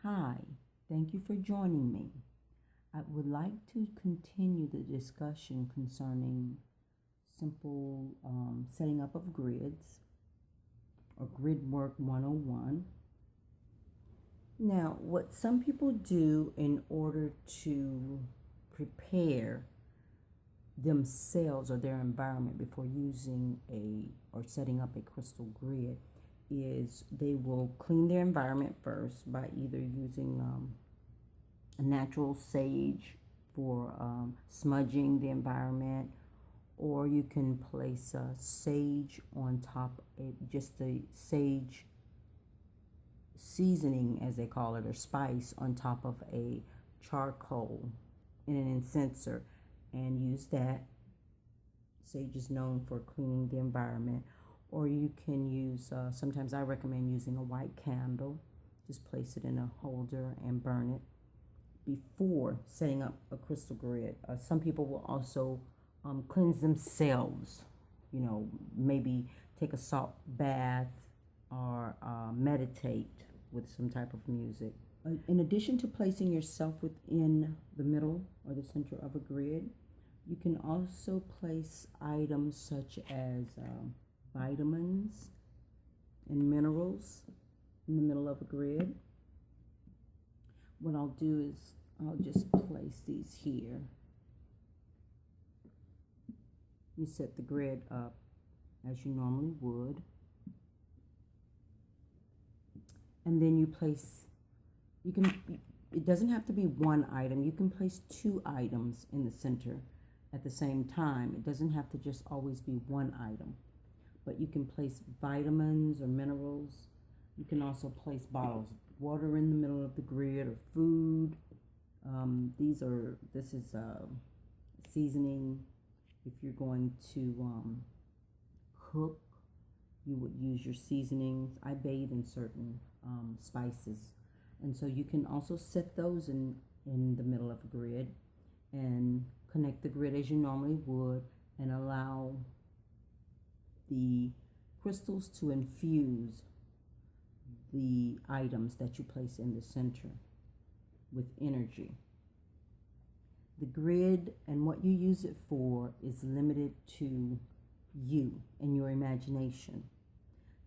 Hi, thank you for joining me. I would like to continue the discussion concerning simple setting up of grids or Gridwork 101. Now, what some people do in order to prepare themselves or their environment before using a or setting up a crystal grid is they will clean their environment first by either using a natural sage for smudging the environment, or you can place sage on top, just a sage seasoning, as they call it, or spice on top of a charcoal in an incenser, and use that. Sage is known for cleaning the environment. Or you can use, sometimes I recommend using a white candle. Just place it in a holder and burn it before setting up a crystal grid. Some people will also cleanse themselves, maybe take a salt bath or meditate with some type of music. In addition to placing yourself within the middle or the center of a grid, you can also place items such as vitamins and minerals in the middle of a grid. What I'll do is I'll just place these here. You set the grid up as you normally would. And then you place, it doesn't have to be one item. You can place two items in the center at the same time. It doesn't have to just always be one item. But you can place vitamins or minerals. You can also place bottles of water in the middle of the grid, or food. This is seasoning. If you're going to cook, you would use your seasonings. I bathe in certain spices. And so you can also set those in the middle of a grid and connect the grid as you normally would, and allow the crystals to infuse the items that you place in the center with energy. The grid and what you use it for is limited to you and your imagination.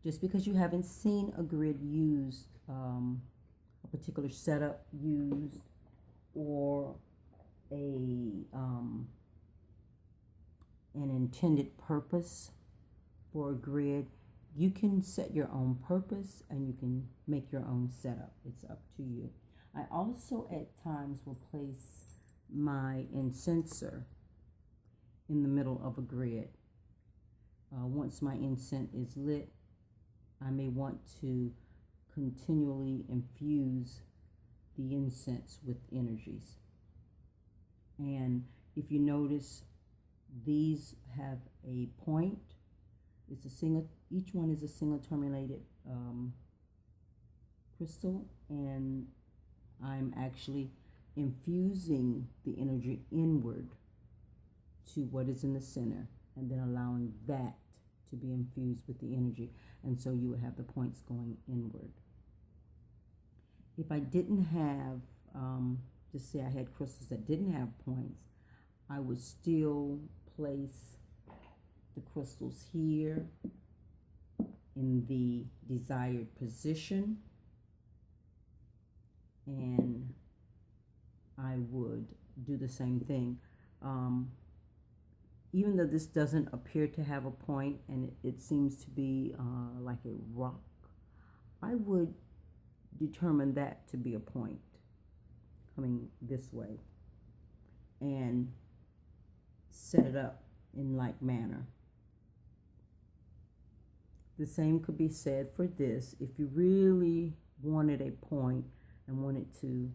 Just because you haven't seen a grid used, a particular setup used, or an intended purpose for a grid, you can set your own purpose and you can make your own setup. It's up to you. I also at times will place my incenser in the middle of a grid. Once my incense is lit, I may want to continually infuse the incense with energies. And if you notice, these have a point. Each one is a single terminated crystal, and I'm actually infusing the energy inward to what is in the center, and then allowing that to be infused with the energy. And so you would have the points going inward. If I didn't have, just say I had crystals that didn't have points, I would still place the crystals here in the desired position, and I would do the same thing. Even though this doesn't appear to have a point, and it seems to be like a rock, I would determine that to be a point coming this way and set it up in like manner. The same could be said for this. If you really wanted a point and wanted to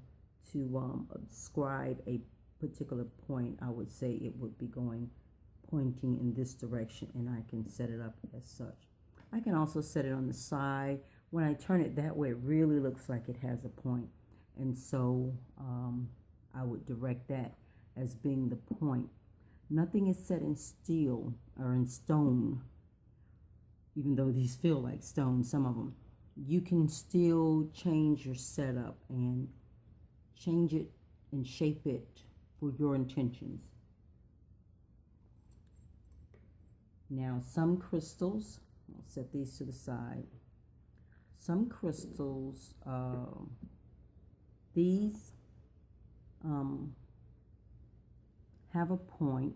ascribe a particular point, I would say it would be pointing in this direction, and I can set it up as such. I can also set it on the side. When I turn it that way, it really looks like it has a point, and so I would direct that as being the point. Nothing is set in steel or in stone, even though these feel like stone, some of them. you can still change your setup and change it and shape it for your intentions. Now, some crystals, I'll set these to the side. Some crystals, these have a point.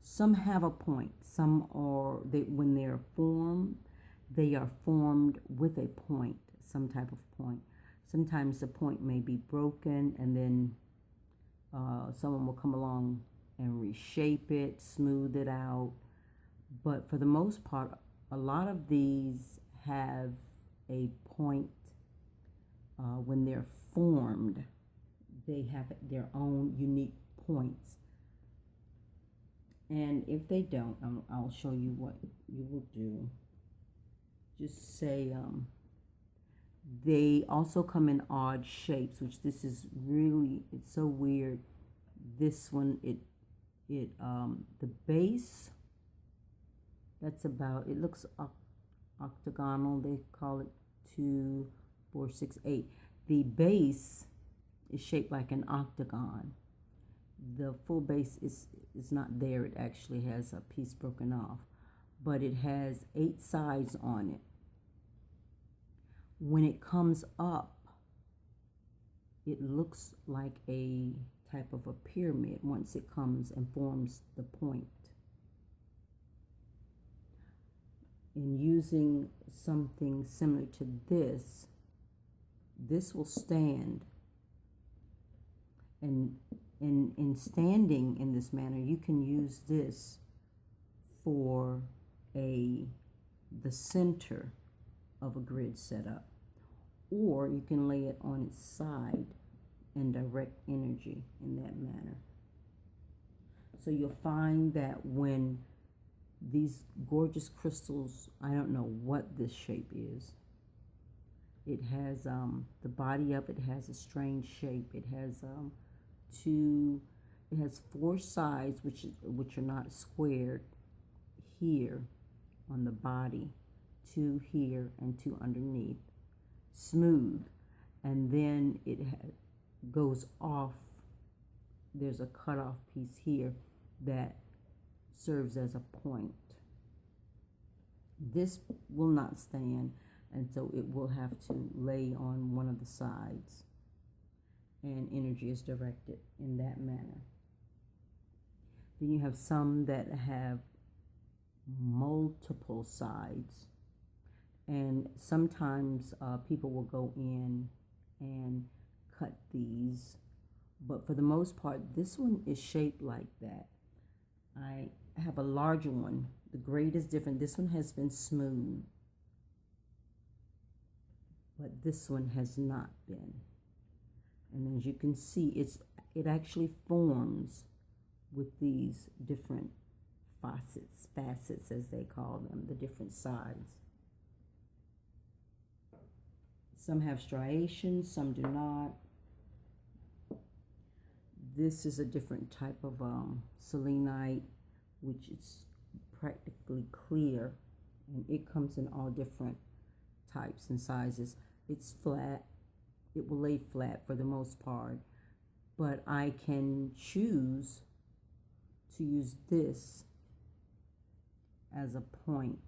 Some have a point. Some are, when they're formed, they are formed with a point, some type of point. Sometimes the point may be broken, and then someone will come along and reshape it, smooth it out. But for the most part, a lot of these have a point. When they're formed, they have their own unique points. And if they don't, I'll show you what you will do. Just say they also come in odd shapes, which this is really, it's so weird. This one, the base, that's about, it looks octagonal. They call it 2, 4, 6, 8. The base is shaped like an octagon. The full base is not there. It actually has a piece broken off, but it has 8 sides on it. When it comes up, it looks like a type of a pyramid once it comes and forms the point. In using something similar to this will stand. And in standing in this manner, you can use this for the center of a grid setup, or you can lay it on its side and direct energy in that manner. So you'll find that when these gorgeous crystals, I don't know what this shape is. It has the body of it has a strange shape. It has it has 4 sides which are not squared here on the body, 2 here and 2 underneath, smooth, and then it goes off. There's a cutoff piece here that serves as a point. This will not stand, and so it will have to lay on one of the sides, and energy is directed in that manner. Then you have some that have multiple sides, and sometimes people will go in and cut these, but for the most part, this one is shaped like that. I have a larger one. The grade is different. This one has been smooth, but this one has not been. And as you can see, it actually forms with these different facets as they call them, the different sides. Some have striations, some do not. This is a different type of selenite, which is practically clear, and it comes in all different types and sizes. It's flat. It will lay flat for the most part, but I can choose to use this as a point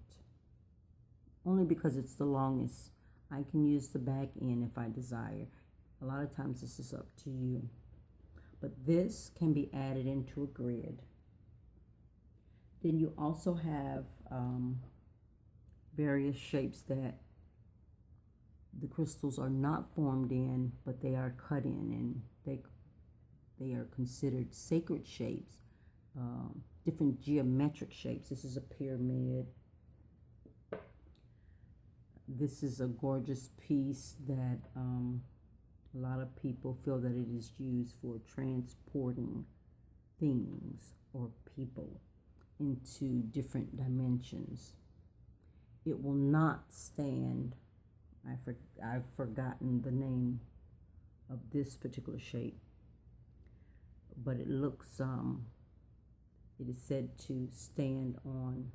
only because it's the longest. I can use the back end if I desire. A lot of times this is up to you, but this can be added into a grid. Then you also have various shapes that the crystals are not formed in, but they are cut in, and they are considered sacred shapes, different geometric shapes. This is a pyramid. This is a gorgeous piece that a lot of people feel that it is used for transporting things or people into different dimensions. It will not stand. I've forgotten the name of this particular shape, but it looks, it is said to stand on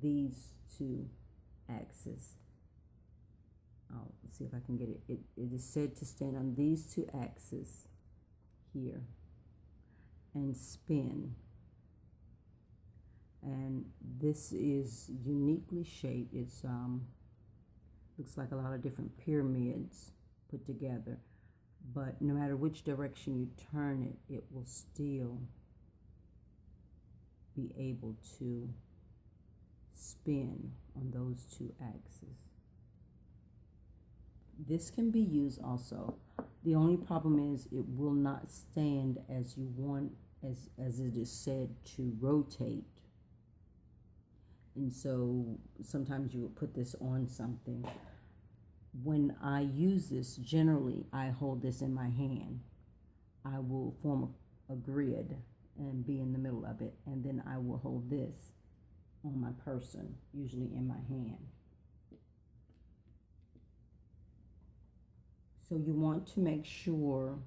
these 2 axes. I'll see if I can get it. It is said to stand on these two axes here and spin. And this is uniquely shaped. It's looks like a lot of different pyramids put together, but no matter which direction you turn it, it will still be able to spin on those two axes. This can be used also. The only problem is it will not stand as you want, as it is said to rotate. And so sometimes you will put this on something. When I use this, generally I hold this in my hand. I will form a grid and be in the middle of it, and then I will hold this on my person, usually in my hand. So you want to make sure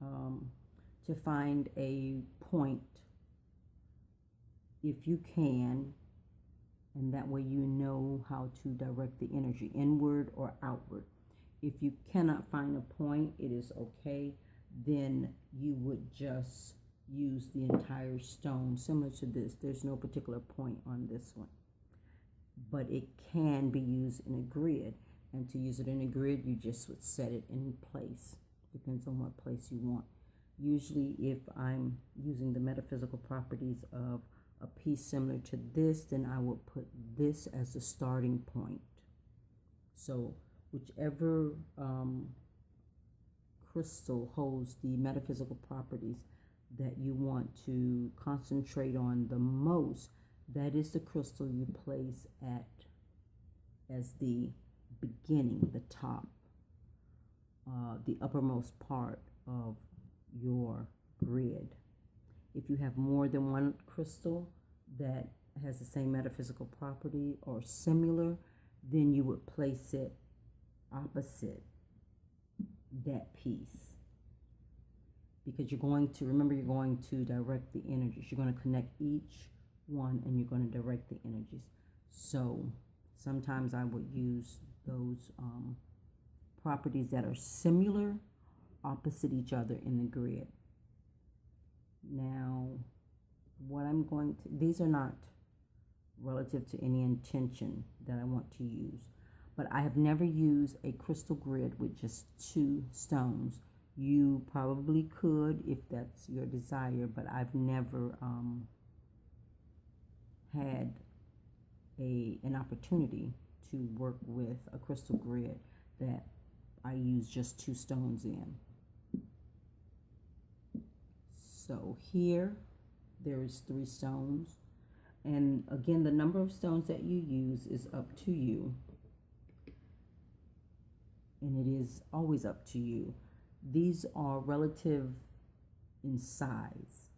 to find a point if you can, and that way you know how to direct the energy inward or outward. If you cannot find a point, it is okay. Then you would just use the entire stone, similar to this. There's no particular point on this one, but it can be used in a grid. And to use it in a grid, you just would set it in place. Depends on what place you want. Usually, if I'm using the metaphysical properties of a piece similar to this, then I will put this as the starting point. So whichever crystal holds the metaphysical properties that you want to concentrate on the most, that is the crystal you place at as the beginning, the top, the uppermost part of your grid. If you have more than one crystal that has the same metaphysical property or similar, then you would place it opposite that piece, because you're going to, remember, you're going to direct the energies. You're going to connect each one and you're going to direct the energies. So sometimes I would use those properties that are similar opposite each other in the grid. Now, what I'm going to, these are not relative to any intention that I want to use, but I have never used a crystal grid with just two stones. You probably could if that's your desire, but I've never had an opportunity to work with a crystal grid that I use just two stones in. So here there's 3 stones, and again, the number of stones that you use is up to you, and it is always up to you. These are relative in size.